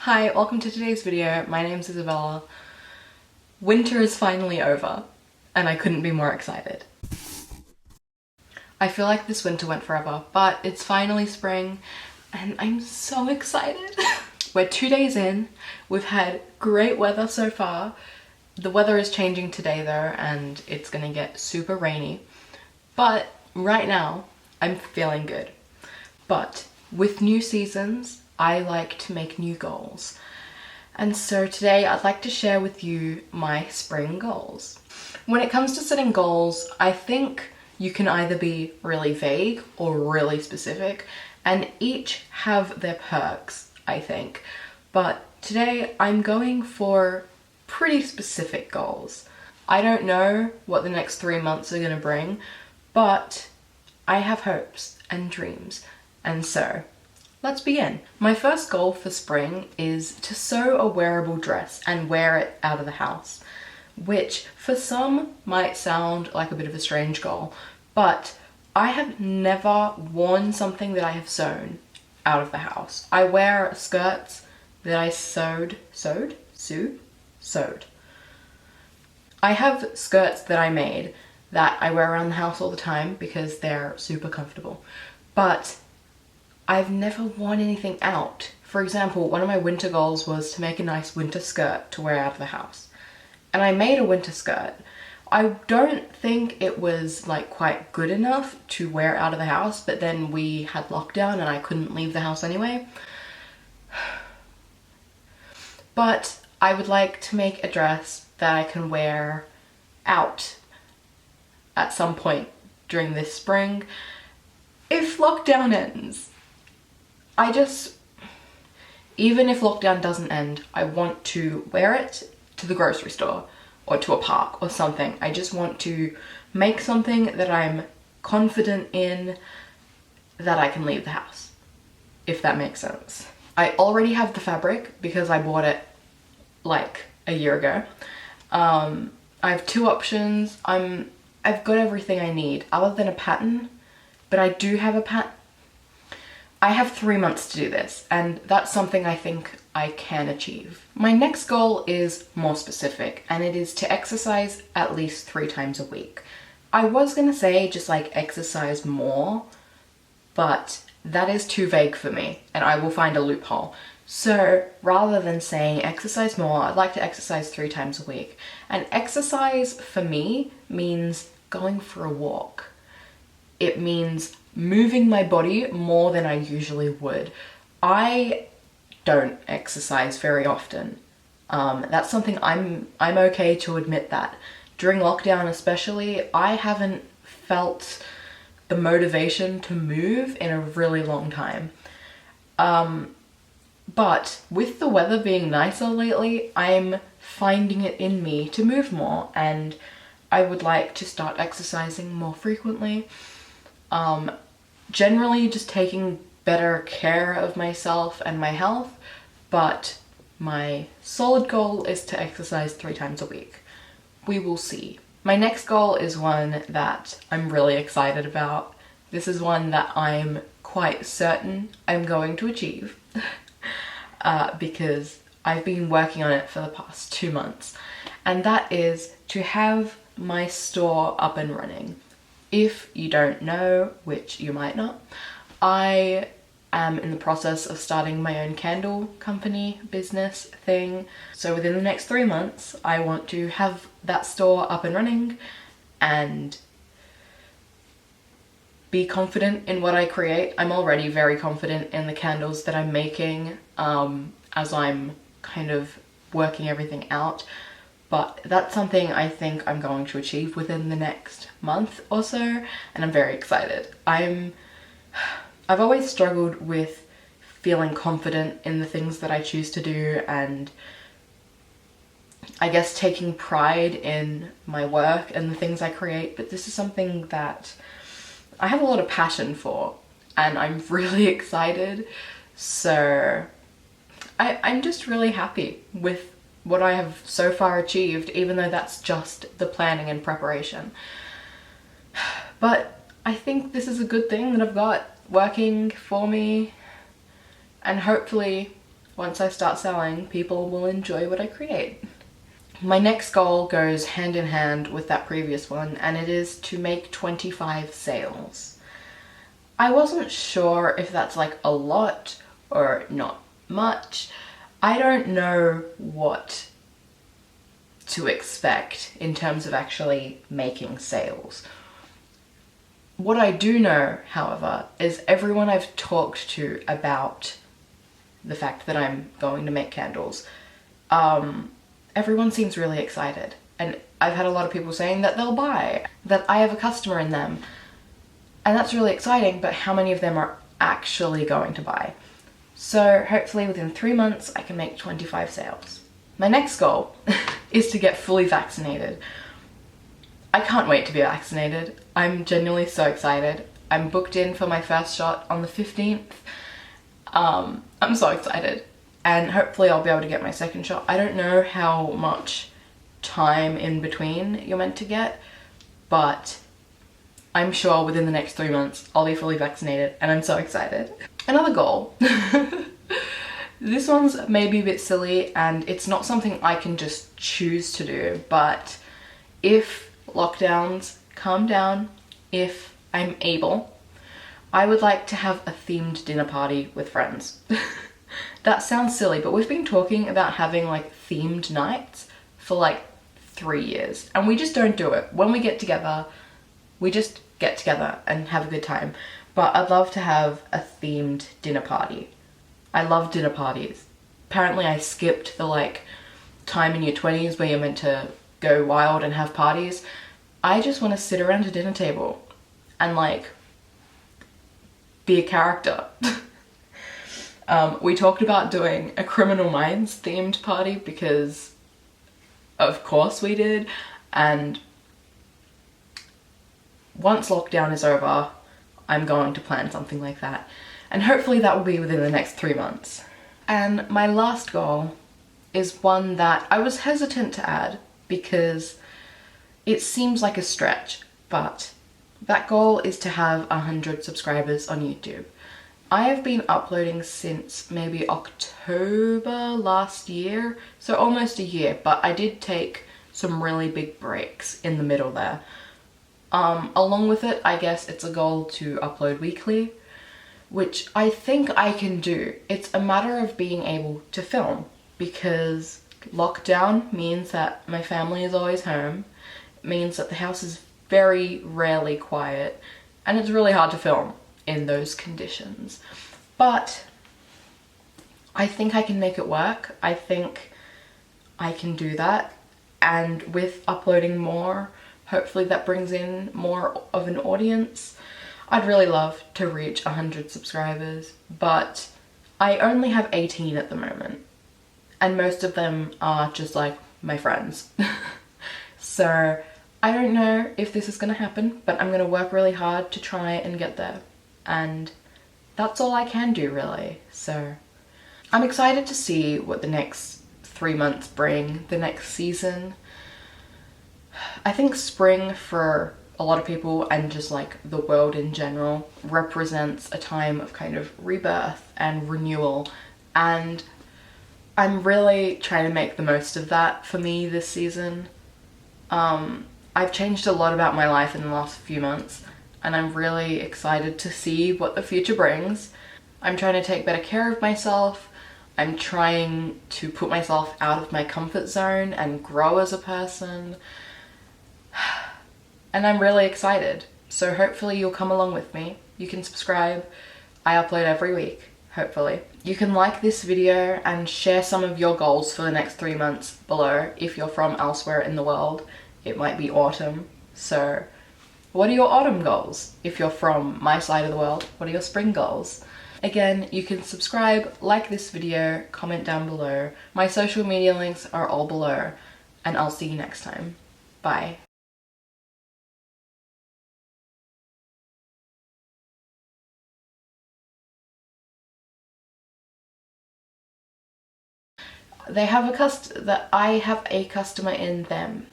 Hi, welcome to today's video. My name's Isabella. Winter is finally over, and I couldn't be more excited. I feel like this winter went forever, but it's finally spring, and I'm so excited. We're 2 days in. We've had great weather so far. The weather is changing today though, and it's gonna get super rainy. But right now, I'm feeling good. But with new seasons, I like to make new goals. And so today I'd like to share with you my spring goals. When it comes to setting goals, I think you can either be really vague or really specific, and each have their perks, I think. But today I'm going for pretty specific goals. I don't know what the next 3 months are gonna bring, but I have hopes and dreams, and so let's begin. My first goal for spring is to sew a wearable dress and wear it out of the house, which for some might sound like a bit of a strange goal, but I have never worn something that I have sewn out of the house. I wear skirts that I sewed. I have skirts that I made that I wear around the house all the time because they're super comfortable, but I've never worn anything out. For example, one of my winter goals was to make a nice winter skirt to wear out of the house. And I made a winter skirt. I don't think it was like quite good enough to wear out of the house, but then we had lockdown and I couldn't leave the house anyway. But I would like to make a dress that I can wear out at some point during this spring if lockdown ends. Even if lockdown doesn't end, I want to wear it to the grocery store or to a park or something. I just want to make something that I'm confident in that I can leave the house, if that makes sense. I already have the fabric because I bought it like a year ago. I have two options. I've got everything I need other than a pattern, but I do have a pattern. I have 3 months to do this, and that's something I think I can achieve. My next goal is more specific, and it is to exercise at least 3 times a week. I was gonna say just like exercise more, but that is too vague for me, and I will find a loophole. So rather than saying exercise more, I'd like to exercise 3 times a week. And exercise for me means going for a walk. It means moving my body more than I usually would. I don't exercise very often. That's something I'm okay to admit that. During lockdown especially, I haven't felt the motivation to move in a really long time. But with the weather being nicer lately, I'm finding it in me to move more, and I would like to start exercising more frequently. Generally just taking better care of myself and my health, but my solid goal is to exercise 3 times a week. We will see. My next goal is one that I'm really excited about. This is one that I'm quite certain I'm going to achieve because I've been working on it for the past 2 months, and that is to have my store up and running. If you don't know, which you might not, I am in the process of starting my own candle company business thing. So within the next 3 months, I want to have that store up and running and be confident in what I create. I'm already very confident in the candles that I'm making as I'm kind of working everything out. But that's something I think I'm going to achieve within the next month or so, and I'm very excited. I've always struggled with feeling confident in the things that I choose to do, and I guess taking pride in my work and the things I create, but this is something that I have a lot of passion for, and I'm really excited. So I'm just really happy with what I have so far achieved, even though that's just the planning and preparation. But I think this is a good thing that I've got working for me, and hopefully once I start selling, people will enjoy what I create. My next goal goes hand in hand with that previous one, and it is to make 25 sales. I wasn't sure if that's like a lot or not much. I don't know what to expect in terms of actually making sales. What I do know, however, is everyone I've talked to about the fact that I'm going to make candles, everyone seems really excited. And I've had a lot of people saying that they'll buy, that I have a customer in them. And that's really exciting, but how many of them are actually going to buy? So hopefully within 3 months, I can make 25 sales. My next goal is to get fully vaccinated. I can't wait to be vaccinated. I'm genuinely so excited. I'm booked in for my first shot on the 15th. I'm so excited. And hopefully I'll be able to get my second shot. I don't know how much time in between you're meant to get, but I'm sure within the next 3 months I'll be fully vaccinated, and I'm so excited. Another goal. This one's maybe a bit silly and it's not something I can just choose to do, but if lockdowns calm down, if I'm able, I would like to have a themed dinner party with friends. That sounds silly, but we've been talking about having like themed nights for like 3 years and we just don't do it. When we get together, we just get together and have a good time. But I'd love to have a themed dinner party. I love dinner parties. Apparently I skipped the like time in your 20s where you're meant to go wild and have parties. I just want to sit around a dinner table and like be a character. We talked about doing a Criminal Minds themed party because of course we did, and once lockdown is over, I'm going to plan something like that. And hopefully that will be within the next 3 months. And my last goal is one that I was hesitant to add because it seems like a stretch, but that goal is to have 100 subscribers on YouTube. I have been uploading since maybe October last year, so almost a year, but I did take some really big breaks in the middle there. Along with it, I guess it's a goal to upload weekly, which I think I can do. It's a matter of being able to film because lockdown means that my family is always home. It means that the house is very rarely quiet and it's really hard to film in those conditions. But I think I can make it work. I think I can do that, and with uploading more, hopefully that brings in more of an audience. I'd really love to reach 100 subscribers, but I only have 18 at the moment, and most of them are just like my friends. So I don't know if this is gonna happen, but I'm gonna work really hard to try and get there, and that's all I can do really. So I'm excited to see what the next 3 months bring, the next season. I think spring for a lot of people and just like the world in general represents a time of kind of rebirth and renewal, and I'm really trying to make the most of that for me this season. I've changed a lot about my life in the last few months and I'm really excited to see what the future brings. I'm trying to take better care of myself. I'm trying to put myself out of my comfort zone and grow as a person. And I'm really excited. So hopefully you'll come along with me. You can subscribe. I upload every week, hopefully. You can like this video and share some of your goals for the next 3 months below if you're from elsewhere in the world. It might be autumn. So what are your autumn goals? If you're from my side of the world, what are your spring goals? Again, you can subscribe, like this video, comment down below. My social media links are all below, and I'll see you next time. Bye. They have that I have a customer in them.